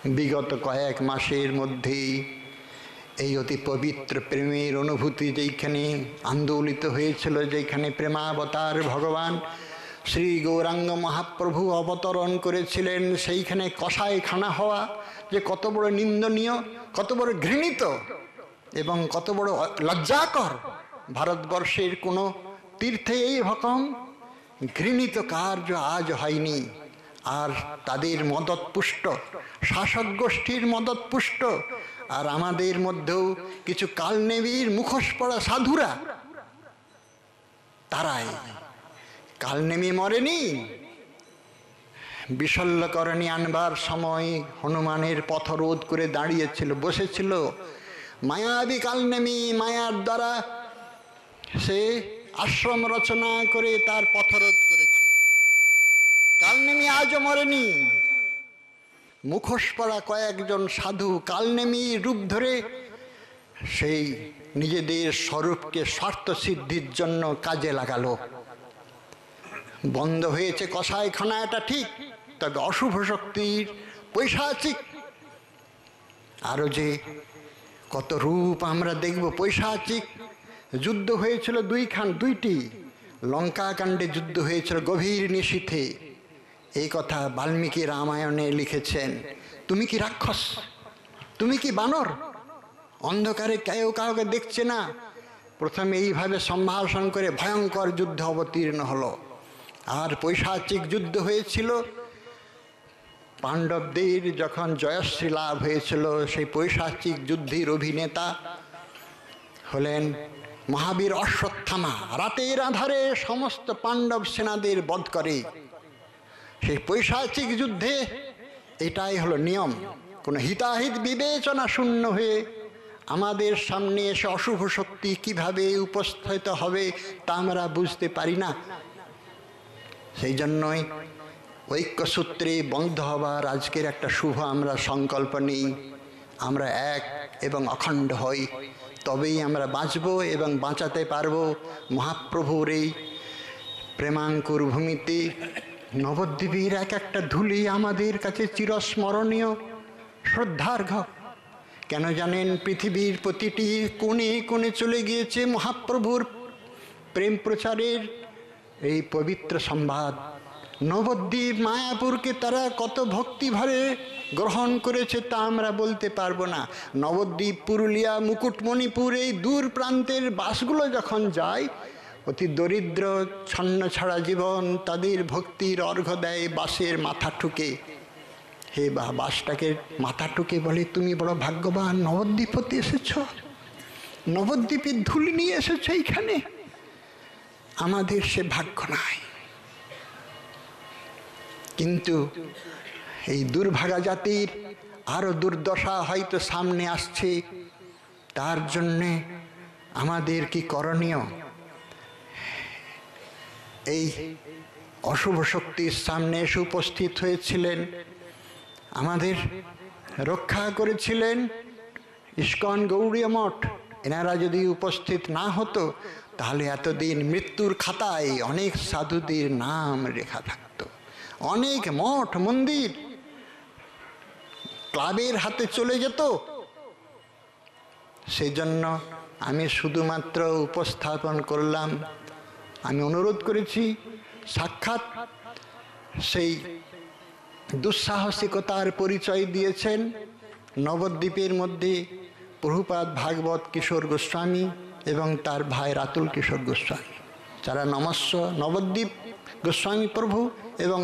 বিগত কয়েক মাসের মধ্যেই এই অতি পবিত্র প্রেমের অনুভূতি যেইখানে আন্দোলিত হয়েছিল, যেখানে প্রেমাবতার ভগবান শ্রী গৌরাঙ্গ মহাপ্রভু অবতরণ করেছিলেন, সেইখানে কসাইখানা হওয়া যে কত বড় নিন্দনীয়, কত বড় ঘৃণিত এবং কত বড় লজ্জাকর। ভারতবর্ষের কোনো তীর্থে এই রকম ঘৃণিত কার্য আজ হয়নি। আর তাদের মদতপুষ্ট, শাসক গোষ্ঠীর মদতপুষ্ট, আর আমাদের মধ্যেও কিছু কালনেমির মুখোশ পড়া সাধুরা, তারাই। কালনেমি মরেনি। বিশল্যকরণী আনবার সময় হনুমানের পথরোধ করে দাঁড়িয়েছিল, বসেছিল। মায়াবী কালনেমি মায়ার দ্বারা সে আশ্রম রচনা করে তার পথরোধ করেছিল। কালনেমি আজও মরেনি। মুখোশ পড়া কয়েকজন সাধু কালনেমি রূপ ধরে সেই নিজেদের স্বরূপকে স্বার্থ সিদ্ধির জন্য কাজে লাগালো। বন্ধ হয়েছে কসাইখানা, এটা ঠিক, তবে অশুভ শক্তির পৈশাচিক আরো যে কত রূপ আমরা দেখব। পৈশাচিক যুদ্ধ হয়েছিল দুইটি। লঙ্কাকাণ্ডে যুদ্ধ হয়েছিল গভীর নিশীথে। এই কথা বাল্মীকি রামায়ণে লিখেছেন। তুমি কি রাক্ষস? তুমি কি বানর? অন্ধকারে কেউ কাউকে দেখছে না। প্রথমে এইভাবে সম্ভাষণ করে ভয়ঙ্কর যুদ্ধ অবতীর্ণ হলো। আর পৈশাচিক যুদ্ধ হয়েছিল। পাণ্ডবদের যখন জয়শ্রী লাভ হয়েছিল, সেই পৈশাচিক যুদ্ধের অভিনেতা হলেন মহাবীর অশ্বত্থামা। রাতের আধারে সমস্ত পাণ্ডব সেনাদের বধ করে। সেই পৈশাচিক যুদ্ধে এটাই হলো নিয়ম। কোনো হিতাহিত বিবেচনা শূন্য হয়ে আমাদের সামনে এসে অশুভ শক্তি কিভাবে উপস্থিত হবে তা আমরা বুঝতে পারি না। সেই জন্যই ঐক্যসূত্রে বন্ধ হবার আজকের একটা শুভ আমরা সংকল্প নিই। আমরা এক এবং অখণ্ড হই, তবেই আমরা বাঁচব এবং বাঁচাতে পারব। মহাপ্রভুর এই প্রেমাঙ্কুর ভূমিতে নবদ্বীপের এক একটা ধূলি আমাদের কাছে চিরস্মরণীয়, শ্রদ্ধার্ঘ। কেন জানেন? পৃথিবীর প্রতিটি কোণে কোণে চলে গিয়েছে মহাপ্রভুর প্রেম প্রচারের এই পবিত্র সংবাদ। নবদ্বীপ মায়াপুরকে তারা কত ভক্তি ভরে গ্রহণ করেছে তা আমরা বলতে পারবো না। নবদ্বীপ, পুরুলিয়া, মুকুটমণিপুর এই দূর প্রান্তের বাসগুলো যখন যায়, অতি দরিদ্র ছন্ন ছাড়া জীবন তাদের ভক্তির অর্ঘ্য দেয় বাসের মাথা ঠুকে। হে বা বাসটাকে মাথা ঠুকে বলে, তুমি বড় ভাগ্যবান, নবদ্বীপ হতে এসেছ, নবদ্বীপের ধুলি নিয়ে এসেছ এইখানে। আমাদের সে ভাগ্য নাই। কিন্তু এই দুর্ভাগা জাতির আরো দুর্দশা হয়তো সামনে আসছে। তার জন্যে আমাদের কি করণীয়? এই অশুভ শক্তির সামনে এসে উপস্থিত হয়েছিলেন, আমাদের রক্ষা করেছিলেন ইস্কন গৌড়ীয় মঠ। এনারা যদি উপস্থিত না হতো তাহলে এতদিন মৃত্যুর খাতায় অনেক সাধুদের নাম লেখা থাকতো। অনেক মঠ মন্দির ক্লাবের হাতে চলে যেত। সেই জন্য আমি শুধুমাত্র উপস্থাপন করলাম। আমি অনুরোধ করেছি, সাক্ষাৎ সেই দুঃসাহসিকতার পরিচয় দিয়েছেন নবদ্বীপের মধ্যে প্রভুপাদ ভাগবত কিশোর গোস্বামী এবং তার ভাই রাতুল কিশোর গোস্বামী, যারা নমস্য নবদ্বীপ গোস্বামী প্রভু এবং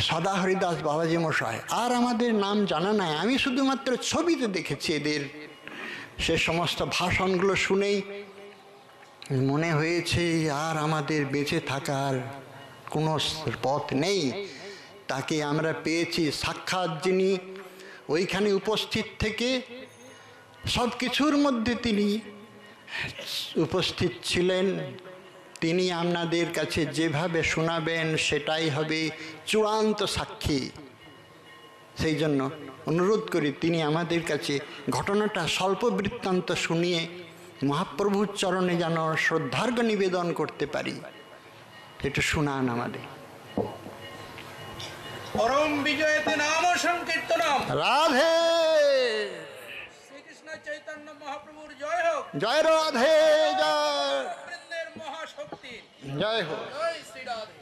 সদাহরিদাস বাবাজি মশাই। আর আমাদের নাম জানা নাই। আমি শুধুমাত্র ছবিতে দেখেছি এদের। সে সমস্ত ভাষণগুলো শুনেই মনে হয়েছে আর আমাদের বেঁচে থাকার কোনো পথ নেই। তাকে আমরা পেয়েছি সাক্ষাৎ, যিনি ওইখানে উপস্থিত থেকে সব কিছুর মধ্যে তিনি উপস্থিত ছিলেন। তিনি আপনাদের কাছে যেভাবে শোনাবেন সেটাই হবে চূড়ান্ত সাক্ষী। সেই জন্য অনুরোধ করি তিনি আমাদের কাছে ঘটনাটা স্বল্প বৃত্তান্ত শুনিয়ে মহাপ্রভুর চরণে যেন শ্রদ্ধার্ঘ্য নিবেদন করতে পারি। এটা শুনান আমাদের। পরম বিজয়তে নাম সংকীর্তনম রাধে শ্রীকৃষ্ণ চৈতন্য মহাপ্রভুর জয় হোক। জয় রাধে জয় বৃন্দের মহাশক্তি জয় হোক। জয় শ্রী রাধে।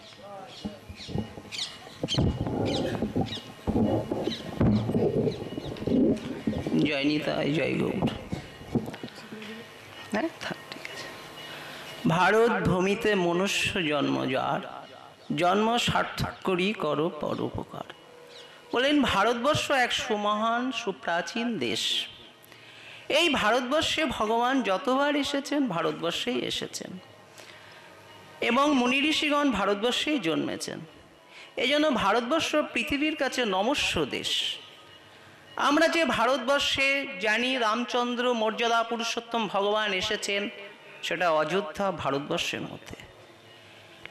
জয় নিতাই জয় গৌর। হ্যাঁ থাক, ঠিক আছে। ভারত ভূমিতে মনুষ্য জন্ম যার, জন্ম সার্থক করি করো পরোপকার। বলেন ভারতবর্ষ এক সুমহান সুপ্রাচীন দেশ। এই ভারতবর্ষে ভগবান যতবার এসেছেন ভারতবর্ষেই এসেছেন এবং মুনি ঋষিগণ ভারতবর্ষেই জন্মেছেন। এই জন্য ভারতবর্ষ পৃথিবীর কাছে নমস্য দেশ। আমরা যে ভারতবর্ষে জানি রামচন্দ্র মর্যাদা পুরুষোত্তম ভগবান এসেছেন, সেটা অযোধ্যা ভারতবর্ষের মধ্যে।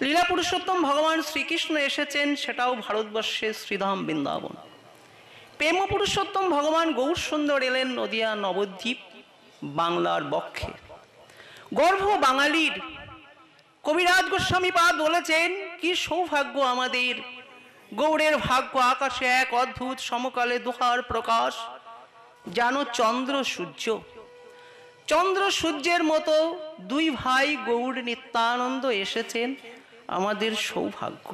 লীলা পুরুষোত্তম ভগবান শ্রীকৃষ্ণ এসেছেন, সেটাও ভারতবর্ষের শ্রীধাম বৃন্দাবন। প্রেম পুরুষোত্তম ভগবান গৌর সুন্দর এলেন নদিয়া নবদ্বীপ বাংলার বক্ষে। গর্ভ বাঙালির কবিরাজ গোস্বামীপাদ বলেছেন, কি সৌভাগ্য আমাদের, গৌড়ের ভাগ্য আকাশে এক অদ্ভুত সমকালে দুহার প্রকাশ। জানো চন্দ্র সূর্য, চন্দ্র সূর্যের মতো দুই ভাই গৌড় নিত্যানন্দ এসেছেন, আমাদের সৌভাগ্য।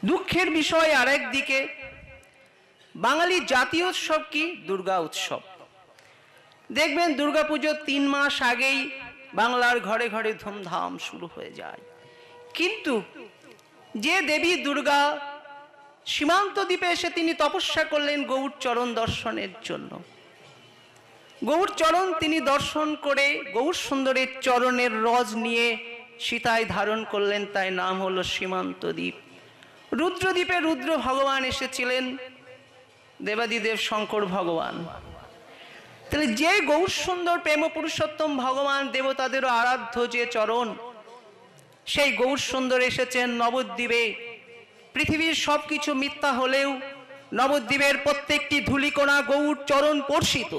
দুঃখের বিষয় আরেক দিকে, বাঙালির জাতীয় উৎসব কি? দুর্গা উৎসব। দেখবেন দুর্গাপুজোর 3 মাস আগেই বাংলার ঘরে ঘরে ধুমধাম শুরু হয়ে যায়। কিন্তু যে দেবী দুর্গা সীমান্ত দ্বীপে এসে তিনি তপস্যা করলেন গৌড় চরণ দর্শনের জন্য, গৌড় চরণ তিনি দর্শন করে গৌড় সুন্দরের চরণের রজ নিয়ে সীতায় ধারণ করলেন, তাই নাম হলো সীমান্ত দ্বীপ। রুদ্রদ্বীপে রুদ্র ভগবান এসেছিলেন, দেবাদিদেব শঙ্কর ভগবান। তাহলে যে গৌর সুন্দর প্রেম পুরুষোত্তম ভগবান দেবতাদেরও আরাধ্য যে চরণ, সেই গৌর সুন্দর এসেছেন নবদ্বীপে। পৃথিবীর সবকিছু মিথ্যা হলেও নবদ্বীপের প্রত্যেকটি ধূলিকণা গৌর চরণ স্পর্শিত,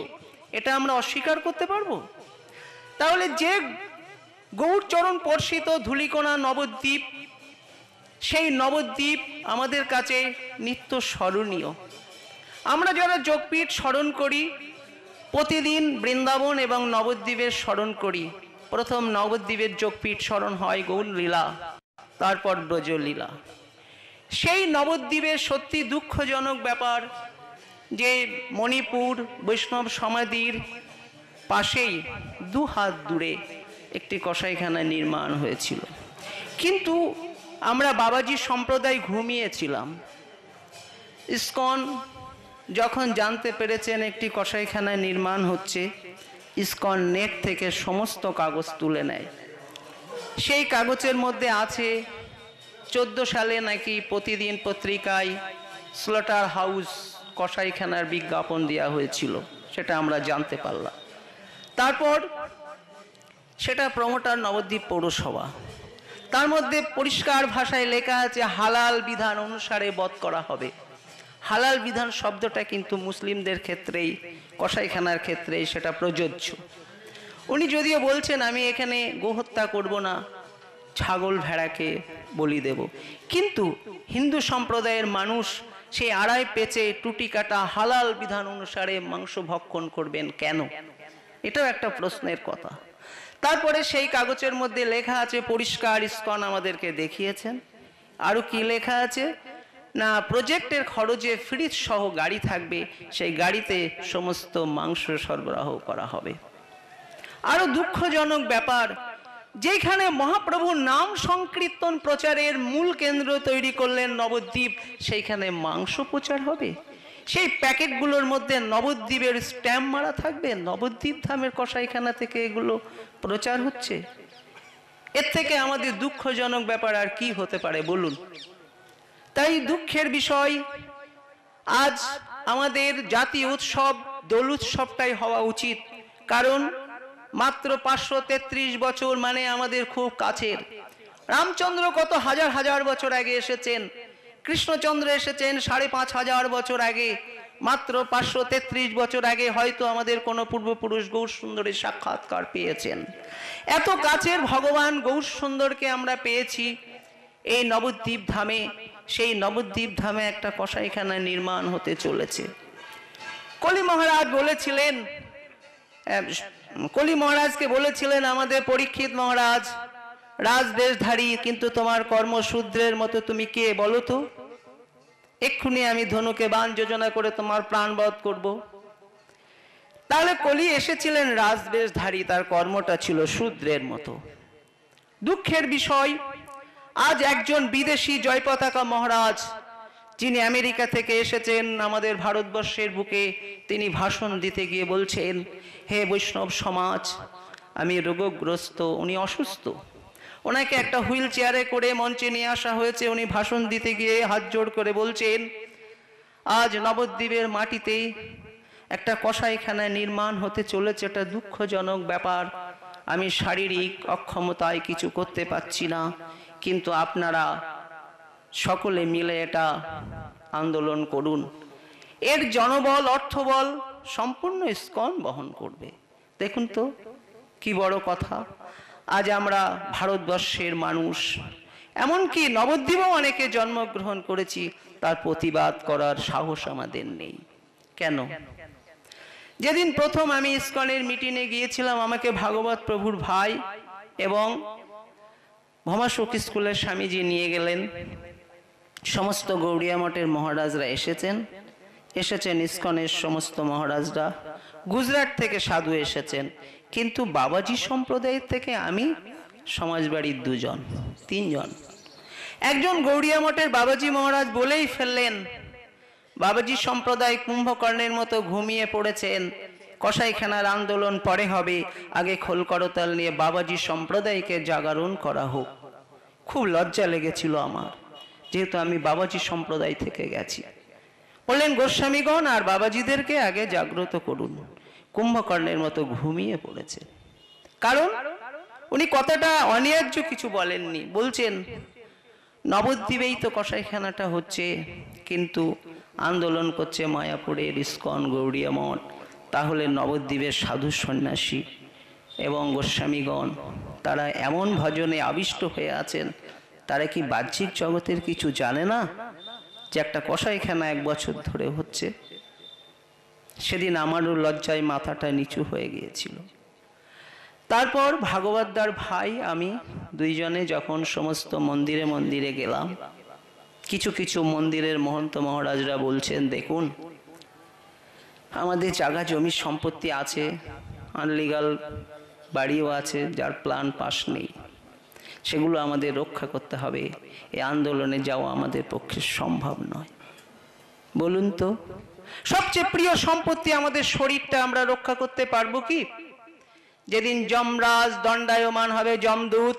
এটা আমরা অস্বীকার করতে পারবো? তাহলে যে গৌর চরণ স্পর্শিত ধূলিকণা নবদ্বীপ, সেই নবদ্বীপ আমাদের কাছে নিত্য স্মরণীয়। আমরা যারা যোগপীঠ স্মরণ করি, প্রতিদিন বৃন্দাবন এবং নবদ্বীপের স্মরণ করি। প্রথম নবদ্বীপের যোগপীঠ স্মরণ হয় গৌর লীলা, তারপর ব্রজলীলা। সেই নবদ্বীপের সত্যি দুঃখজনক ব্যাপার যে মণিপুর বৈষ্ণব সমাধির পাশেই 2 হাত দূরে একটি কসাইখানা নির্মাণ হয়েছিল, কিন্তু আমরা বাবাজি সম্প্রদায় ঘুমিয়েছিলাম। ইসকন যখন জানতে পেরেছেন একটি কসাইখানা নির্মাণ হচ্ছে, ইসকন নেট থেকে সমস্ত কাগজ তুলে নেয়। সেই কাগজের মধ্যে আছে 14 সালে নাকি প্রতিদিন পত্রিকায় স্লটার হাউস কসাইখানার বিজ্ঞাপন দেওয়া হয়েছিল, সেটা আমরা জানতে পারলাম। তারপর সেটা প্রমোটার নবদ্বীপ পৌরসভা, তার মধ্যে পরিষ্কার ভাষায় লেখা আছে হালাল বিধান অনুসারে বধ করা হবে। হালাল বিধান শব্দটা কিন্তু মুসলিমদের ক্ষেত্রেই, কসাইখানার ক্ষেত্রেই সেটা প্রযোজ্য। উনি যদিও বলছেন আমি এখানে গোহত্যা করব না, ছাগল ভেড়াকে বলি দেব, কিন্তু হিন্দু সম্প্রদায়ের মানুষ সেই আড়াই পেঁচে টুটি কাটা হালাল বিধান অনুসারে মাংস ভক্ষণ করবেন কেন? এটাও একটা প্রশ্নের কথা। তারপরে সেই কাগজের মধ্যে লেখা আছে পরিষ্কার, ইসকন আমাদেরকে দেখিয়েছেন। আরও কি লেখা আছে না, প্রজেক্টের খরচে ফ্রিজ সহ গাড়ি থাকবে, সেই গাড়িতে সমস্ত মাংস সরবরাহ করা হবে। আরো দুঃখজনক ব্যাপার, যেখানে মহাপ্রভুর নাম সংকীর্তন প্রচারের মূল কেন্দ্র তৈরি করলেন নবদ্বীপ, সেইখানে মাংস প্রচার হবে। সেই প্যাকেটগুলোর মধ্যে নবদ্বীপের স্ট্যাম্প মারা থাকবে, নবদ্বীপ ধামের কসাইখানা থেকে এগুলো প্রচার হচ্ছে। এর থেকে আমাদের দুঃখজনক ব্যাপার আর কি হতে পারে বলুন? তাই দুঃখের বিষয়, আজ আমাদের জাতীয় উৎসব দোল উৎসবটাই হওয়া উচিত। কারণ মাত্র 533 বছর মানে আমাদের খুব কাছের। রামচন্দ্র কত হাজার হাজার বছর আগে এসেছেন, কৃষ্ণচন্দ্র এসেছেন 5,500 বছর আগে। মাত্র 533 বছর আগে হয়তো আমাদের কোনো পূর্বপুরুষ গৌর সুন্দরের সাক্ষাৎকার পেয়েছেন। এত কাছের ভগবান গৌর সুন্দরকে আমরা পেয়েছি এই নবদ্বীপ ধামে। সেই নবদ্বীপ ধামে একটা কসাইখানা নির্মাণ হতে চলেছে। কলি মহারাজ বলেছিলেন, কলি মহারাজকে বলেছিলেন, আমাদের পরীক্ষিত মহারাজ রাজবেশধারী, কিন্তু তোমার কর্মশূদ্রের মতো তুমি কে বলো তো? এক্ষুনি আমি ধনুকে বাণ যোজনা করে তোমার প্রাণবধ করব। তাহলে কলি এসেছিলেন রাজবেশধারী, তার কর্মটা ছিল শূদ্রের মতো। দুঃখের বিষয়, আজ একজন বিদেশি জয়পতাকা মহারাজ, যিনি আমেরিকা থেকে এসেছেন আমাদের ভারতবর্ষের বুকে, তিনি ভাষণ দিতে গিয়ে বলছেন, হে বৈষ্ণব সমাজ, আমি রোগগ্রস্ত, উনি অসুস্থ, ওনাকে একটা হুইল চেয়ারে করে মঞ্চে নিয়ে আসা হয়েছে। উনি ভাষণ দিতে গিয়ে হাত জোড় করে বলছেন, আজ নবদ্বীপের মাটিতে একটা কসাইখানা নির্মাণ হতে চলেছে, এটা দুঃখজনক ব্যাপার। আমি শারীরিক অক্ষমতায় কিছু করতে পারছি না, কিন্তু আপনারা সকলে মিলে এটা আন্দোলন করুন। এর জনবল, অর্থবল সম্পূর্ণ ইস্কন বহন করবে। দেখুন তো কি বড় কথা। আজ আমরা ভারতবর্ষের মানুষ, এমনকি নবদ্বীপেও অনেকে জন্মগ্রহণ করেছি, তার প্রতিবাদ করার সাহস আমাদের নেই। কেন? যেদিন প্রথম আমি ইস্কনের মিটিংয়ে গিয়েছিলাম, আমাকে ভাগবত প্রভুর ভাই এবং ভমাশোক স্কুলের স্বামীজি নিয়ে গেলেন। সমস্ত গৌড়িয়া মঠের মহারাজরা এসেছেন ইস্কনের সমস্ত মহারাজরা, গুজরাট থেকে সাধু এসেছেন, কিন্তু বাবাজি সম্প্রদায়ের থেকে আমি সমাজবাড়ির তিনজন। একজন গৌড়িয়া মঠের বাবাজি মহারাজ বলেই ফেললেন, বাবাজি সম্প্রদায় কুম্ভকর্ণের মতো ঘুমিয়ে পড়েছেন, কসাইখানার আন্দোলন পরে হবে, আগে খোল করতাল নিয়ে বাবাজি সম্প্রদায়কে জাগরণ করা হোক। খুব লজ্জা লেগেছিল আমার, যেহেতু আমি বাবাজি সম্প্রদায় থেকে গেছি। বললেন, গোস্বামীগণ আর বাবাজিদেরকে আগে জাগ্রত করুন, কুম্ভকর্ণের মতো ঘুমিয়ে পড়েছে। কারণ উনি কথাটা অন্যায্য কিছু বলেননি, বলছেন নবদ্বীপেই তো কসাইখানাটা হচ্ছে, কিন্তু আন্দোলন করছে মায়াপুরের ইস্কন গৌড়িয়া মঠ। তাহলে নবদ্বীপের সাধু সন্ন্যাসী এবং গোস্বামীগণ তারা এমন ভজনে আবিষ্ট হয়ে আছেন, তারা কি বাহ্যিক জগতের কিছু জানে না যে একটা কসাইখানা 1 বছর ধরে হচ্ছে? সেদিন আমারও লজ্জায় মাথাটা নিচু হয়ে গিয়েছিল। তারপর ভাগবতদার ভাই আমি দুইজনে যখন সমস্ত মন্দিরে মন্দিরে গেলাম, কিছু কিছু মন্দিরের মহন্ত মহারাজরা বলছেন, দেখুন আমাদের জায়গা জমি সম্পত্তি আছে, আনলিগাল বাড়িও আছে, যার প্ল্যান পাস নেই, সেগুলো আমাদের রক্ষা করতে হবে, এই আন্দোলনে যাওয়া আমাদের পক্ষে সম্ভব নয়। বলুন তো, সবচেয়ে প্রিয় সম্পত্তি আমাদের শরীরটা আমরা রক্ষা করতে পারবো কি? যেদিন যমরাজ দণ্ডায়মান হবে, যমদূত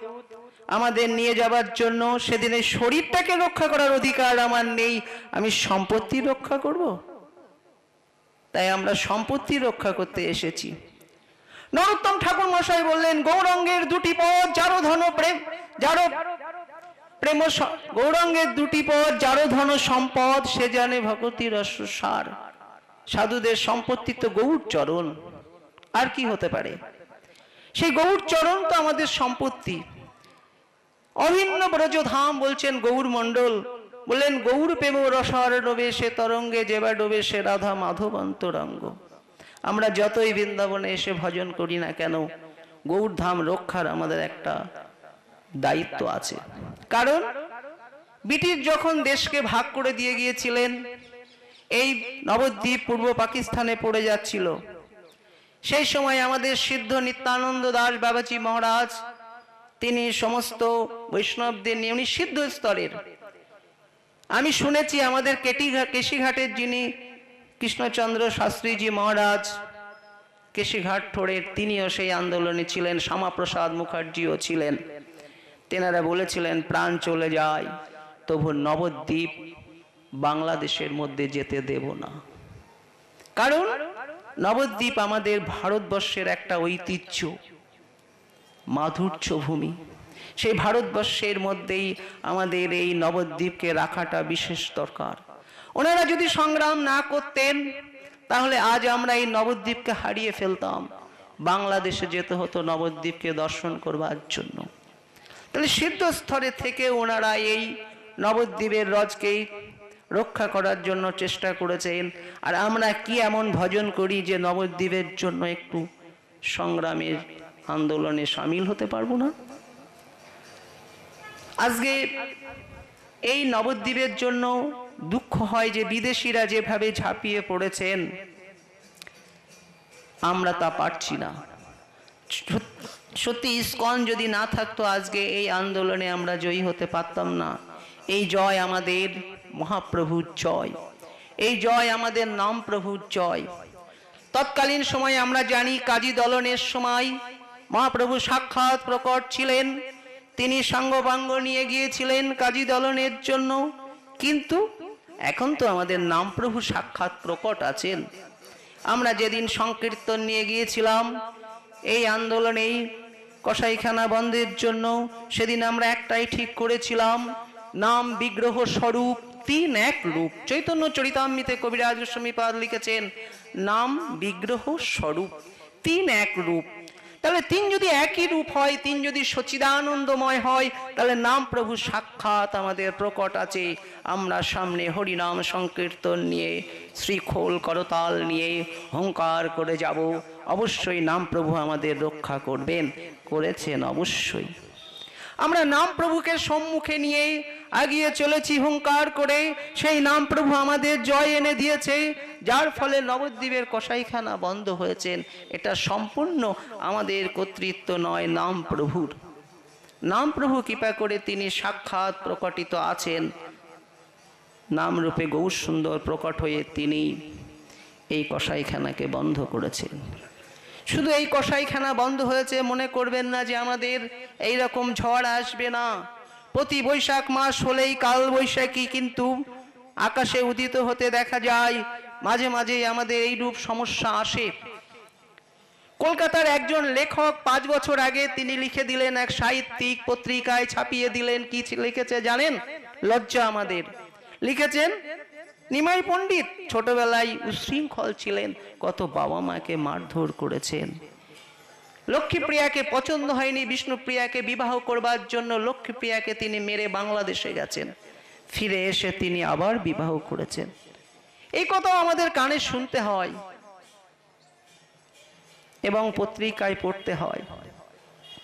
আমাদের নিয়ে যাবার জন্য, সেদিন এই শরীরটাকে রক্ষা করার অধিকার আমার নেই, আমি সম্পত্তি রক্ষা করব? তাই আমরা সম্পত্তি রক্ষা করতে এসেছি। নরোত্তম ঠাকুর মশাই বললেন, গৌরাঙ্গের 2টি পদ, যারো ধন প্রেম, যারো প্রেম, গৌরাঙ্গের 2টি পদ, যারো ধন সম্পদ, সে জানে ভগতি রস সার। সাধুদের সম্পত্তি তো গৌর চরণ, আর কি হতে পারে? সেই গৌর চরণ তো আমাদের সম্পত্তি। অভিন্ন ব্রজধাম বলছেন গৌর মণ্ডল, বললেন গৌর প্রেম রসার ডোবে সে তরঙ্গে, যেবা ডোবে সে রাধা মাধব অন্তরঙ্গ। আমরা যতই বৃন্দাবনে এসে ভজন করি না কেন, গৌর ধাম রক্ষার আমাদের একটা দায়িত্ব আছে। কারণ ব্রিটিশ যখন দেশকে ভাগ করে দিয়ে গিয়েছিলেন, এই নবদ্বীপ পূর্ব পাকিস্তানে পড়ে যাচ্ছিল, সেই সময় আমাদের সিদ্ধ নিত্যানন্দ দাস বাবাজি মহারাজ, তিনি সমস্ত বৈষ্ণবদের নিয়ে, উনি সিদ্ধ স্তরের, আমি শুনেছি আমাদের কেশিঘাটের যিনি কৃষ্ণচন্দ্র শাস্ত্রীজি মহারাজ কেশিঘাট ঠোড়ের, তিনিও সেই আন্দোলনে ছিলেন, শ্যামাপ্রসাদ মুখার্জিও ছিলেন। তেনারা বলেছিলেন প্রাণ চলে যায় তবু নবদ্বীপ বাংলাদেশের মধ্যে যেতে দেব না। কারণ নবদ্বীপ আমাদের ভারতবর্ষের একটা ঐতিহ্য, মাধুর্য ভূমি। সেই ভারতবর্ষের মধ্যেই আমাদের এই নবদ্বীপকে রাখাটা বিশেষ দরকার। ওনারা যদি সংগ্রাম না করতেন, তাহলে আজ আমরা এই নবদ্বীপকে হারিয়ে ফেলতাম, বাংলাদেশে যেতে হতো নবদ্বীপকে দর্শন করবার জন্য। তাহলে সিদ্ধ স্তরে থেকে ওনারা এই নবদ্বীপের রজকেই রক্ষা করার জন্য চেষ্টা করেছেন। আর আমরা কি এমন ভজন করি যে নবদ্বীপের জন্য একটু সংগ্রামের আন্দোলনে সামিল হতে পারবো না? আজকে এই নবদ্বীপের জন্য দুঃখ হয় যে বিদেশিরা যেভাবে ঝাঁপিয়ে পড়েছেন, আমরা তা পারছি না। সত্যি ইসকন যদি না থাকতো আজকে এই আন্দোলনে আমরা জয়ী হতে পারতাম না। এই জয় আমাদের মহাপ্রভুর জয়, এই জয় আমাদের নাম প্রভুর জয়। তৎকালীন সময় আমরা জানি কাজী দলনের সময় মহাপ্রভু সাক্ষাৎ প্রকট ছিলেন, তিনি সাঙ্গপাঙ্গ নিয়ে গিয়েছিলেন কাজী দলনের জন্য। কিন্তু এখন তো আমাদের নাম প্রভু সাক্ষাৎ প্রকট আছেন। আমরা যেদিন সংকীর্তন নিয়ে গিয়েছিলাম এই আন্দোলনেই কসাইখানা বন্ধের জন্য, সেদিন আমরা একটাই ঠিক করেছিলাম, নাম বিগ্রহ স্বরূপ তিন এক রূপ। চৈতন্য চরিতামৃতে কবিরাজ গোস্বামীপাদ লিখেছেন নাম বিগ্রহ স্বরূপ তিন এক রূপ। তাহলে তিন যদি একই রূপ হয়, তিন যদি সচ্চিদানন্দময় হয়, তাহলে নাম প্রভু সাক্ষাৎ আমাদের প্রকট আছে। আমরা সামনে হরিনাম সংকীর্তন নিয়ে শ্রীখোল করতাল নিয়ে হুঙ্কার করে যাব, অবশ্যই নাম প্রভু আমাদের রক্ষা করবেন, করেছেন অবশ্যই। আমরা নাম প্রভুকে সম্মুখে নিয়ে এগিয়ে চলেছি হুঙ্কার করে, সেই নাম প্রভু আমাদের জয় এনে দিয়েছে, যার ফলে নবদ্বীপের কসাইখানা বন্ধ হয়েছেন। এটা সম্পূর্ণ আমাদের কর্তৃত্ব নয়, নাম প্রভুর। নাম প্রভু কৃপা করে তিনি সাক্ষাৎ প্রকটিত আছেন, নাম রূপে গৌর সুন্দর প্রকট হয়ে তিনি এই কসাইখানাকে বন্ধ করেছেন। শুধু এই কসাইখানা বন্ধ হয়েছে মনে করবেন না যে আমাদের এই রকম ঝড় আসবে না। প্রতি বৈশাখ মাস হলেই কাল বৈশাখী কিন্তু আকাশে উদিত হতে দেখা যায়, মাঝে মাঝে আমাদের এই রূপ সমস্যা আসে। কলকাতার একজন লেখক 5 বছর আগে তিনি লিখে দিলেন, এক সাহিত্যিক পত্রিকায় ছাপিয়ে দিলেন। কি লিখেছে জানেন? লজ্জা আমাদের। লিখেছেন নিমাই পণ্ডিত ছোটবেলায় উশৃঙ্খল ছিলেন, কত বাবা মাকে মারধর করেছেন। লক্ষ্মীপ্রিয়াকে পছন্দ হয়নি, বিষ্ণুপ্রিয়াকে বিবাহ করবার জন্য লক্ষ্মীপ্রিয়াকে তিনি মেরে বাংলাদেশে গেছেন, ফিরে এসে তিনি আবার বিবাহ করেছেন। এই কথা আমাদের কানে শুনতে হয় এবং পত্রিকায় পড়তে হয়,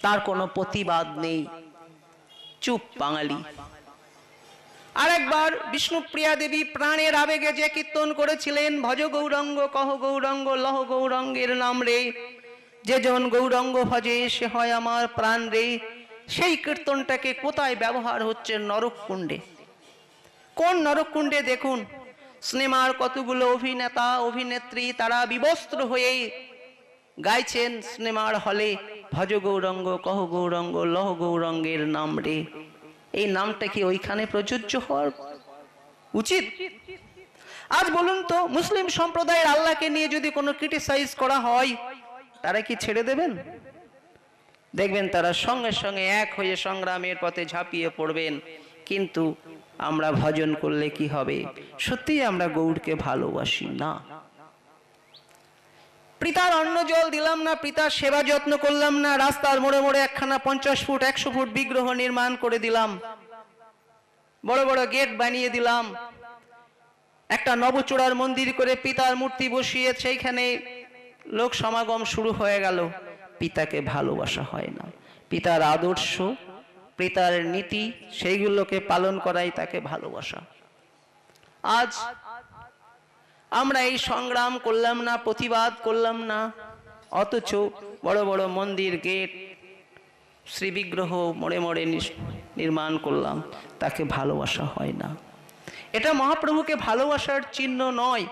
তার কোনো প্রতিবাদ নেই, চুপ বাঙালি। আরেকবার বিষ্ণুপ্রিয়া দেবী প্রাণের আবেগে যে কীর্তন করেছিলেন, ভজ গৌরঙ্গ কহ গৌরঙ্গ লহ গৌরঙ্গের নাম রে, যে জন গৌরঙ্গ ভজে সে হয় আমার প্রাণ রে, সেই কীর্তনটাকে কোথায় ব্যবহার হচ্ছে? নরককুণ্ডে। কোন নরককুণ্ডে? দেখুন, সিনেমার কতগুলো অভিনেতা অভিনেত্রী তারা বিবস্ত্র হয়ে গাইছেন সিনেমার হলে, ভজ গৌরঙ্গ কহ গৌরঙ্গ লহ গৌরঙ্গের নাম রে। এই নামটা কি ওইখানে প্রযোজ্য হওয়ার উচিত? আজ বলুন তো, মুসলিম সম্প্রদায়ের আল্লাহকে নিয়ে যদি কোনো ক্রিটিসাইজ করা হয়, তারা কি ছেড়ে দেবেন? দেখবেন তারা সঙ্গে সঙ্গে এক হয়ে সংগ্রামের পথে ঝাঁপিয়ে পড়বেন। কিন্তু আমরা ভজন করলে কি হবে? সত্যিই আমরা গৌরকে ভালোবাসি না। পিতার অন্ন জল দিলাম না, পিতার সেবা যত্ন করলাম না, রাস্তার মোড়ে মোড়ে একখানা 50 ফুট 100 ফুট বিগ্রহ নির্মাণ করে দিলাম, বড় বড় গেট বানিয়ে দিলাম, একটা নবচূড়ার মন্দির করে পিতার মূর্তি বসিয়ে সেইখানে লোক সমাগম শুরু হয়ে গেল। পিতাকে ভালোবাসা হয় না, পিতার আদর্শ পিতার নীতি সেইগুলোকে পালন করাই তাকে ভালোবাসা। আজ আমরা এই সংগ্রাম করলাম না, প্রতিবাদ করলাম না, অথচ বড় বড় মন্দির গেট শ্রী বিগ্রহ মোড়ে মোড়ে নির্মাণ করলাম, তাকে ভালোবাসা হয় না। এটা মহাপ্রভুকে ভালোবাসার চিহ্ন নয়।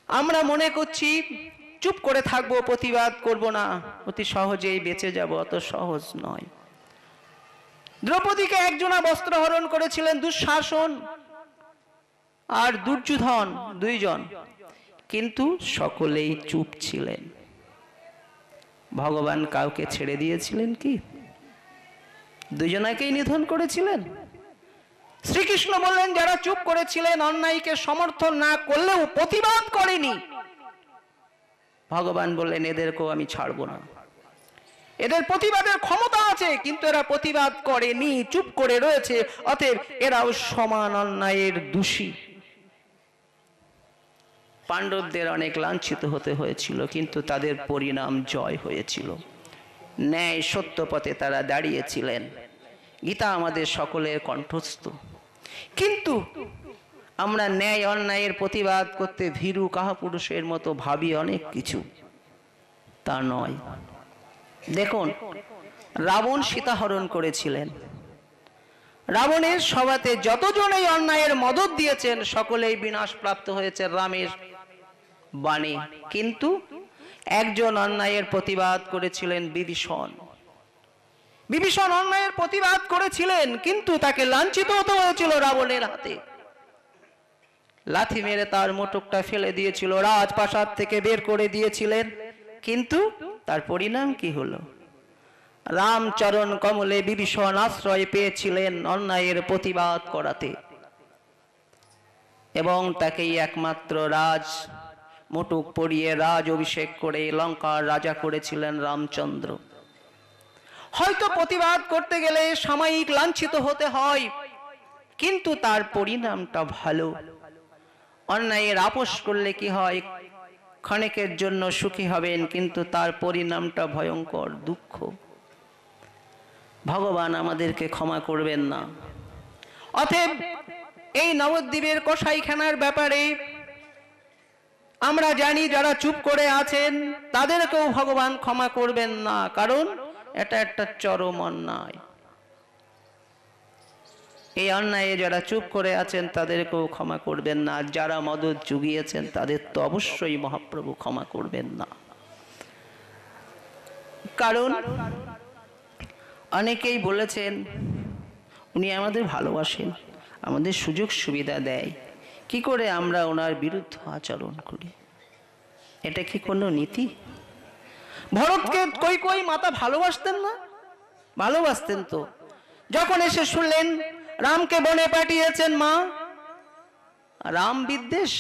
আমরা মনে করছি চুপ করে থাকবো, প্রতিবাদ করব না, অতি সহজেই বেঁচে যাব। অত সহজ নয়। দ্রৌপদীকে একজনা বস্ত্রহরণ করেছিলেন দুঃশাসন আর দুর্যোধন, দুইজন, কিন্তু সকলেই চুপ ছিলেন। ভগবান কাউকে ছেড়ে দিয়েছিলেন কি? দুজনাকেই নিধন করেছিলেন। শ্রীকৃষ্ণ বললেন যারা চুপ করেছিলেন, অন্যায়কে সমর্থন না করলেও প্রতিবাদ করেনি, ভগবান বললেন এদেরকেও আমি ছাড়বো না। এদের প্রতিবাদের ক্ষমতা আছে, কিন্তু এরা প্রতিবাদ করেনি, চুপ করে রয়েছে। অতএব এরাও সমান অন্যায়ের দোষী। পাণ্ডবদের অনেক লাঞ্ছিত হতে হয়েছিল, কিন্তু তাদের পরিণাম জয় হয়েছিল। ন্যায় সত্য পথে তারা দাঁড়িয়েছিলেন। গীতা আমাদের সকলের কণ্ঠস্থ। কিন্তু আমরা ন্যায় অন্যায়ের প্রতিবাদ করতে ভীরু কাহাপুরুষের মতো ভাবি অনেক কিছু, তা নয়। দেখুন, রাবণ সীতাহরণ করেছিলেন। রাবণের সভাতে যতজন এই অন্যায়ের মদত দিয়েছেন সকলেই বিনাশ প্রাপ্ত হয়েছে রামের বাণী। কিন্তু একজন অন্যায়ের প্রতিবাদ করেছিলেন বিভীষণ। বিভীষণ অন্যায়ের প্রতিবাদ করেছিলেন, কিন্তু তাকে লাঞ্ছিত হতে হয়েছিল রাবণের হাতে। লাথি মেরে তার মুটুকটা ফেলে দিয়েছিল, রাজপ্রাসাদ থেকে বের করে দিয়েছিলেন। কিন্তু তার পরিণাম কি হলো? রামচরণ কমলে বিভীষণ আশ্রয় পেয়েছিলেন অন্যায়ের প্রতিবাদ করাতে, এবং তাকেই একমাত্র রাজ মুটুক পরিয়ে রাজ অভিষেক করে লঙ্কার রাজা করেছিলেন রামচন্দ্র। হয়তো প্রতিবাদ করতে গেলে সাময়িক লাঞ্ছিত হতে হয়, কিন্তু তার পরিণামটা ভালো। অন্যায়ের আপোষ করলে কি হয়? ক্ষণিকের জন্য সুখী হবেন, কিন্তু তার পরিণামটা ভয়ঙ্কর দুঃখ। ভগবান আমাদেরকে ক্ষমা করবেন না। অতএব এই নবদ্বীপের কসাইখানার ব্যাপারে আমরা জানি, যারা চুপ করে আছেন তাদেরকেও ভগবান ক্ষমা করবেন না, কারণ এটা একটা চরম অন্যায়। এই অন্যায়ে যারা চুপ করে আছেন তাদেরকেও ক্ষমা করবেন না। যারা মদত জুগিয়েছেন তাদের তো অবশ্যই মহাপ্রভু ক্ষমা করবেন না। কারণ অনেকেই বলেছেন উনি আমাদের ভালোবাসেন, আমাদের সুযোগ সুবিধা দেয়, কি করে আমরা ওনার বিরুদ্ধে আচরণ করি? এটা কি কোনো নীতি? ভরতকে কই মাতা ভালোবাসতেন না? ভালোবাসতেন তো। যখন এসে শুনলেন রামকে বনে পাঠিয়েছেন মা, রাম বিদ্বেষ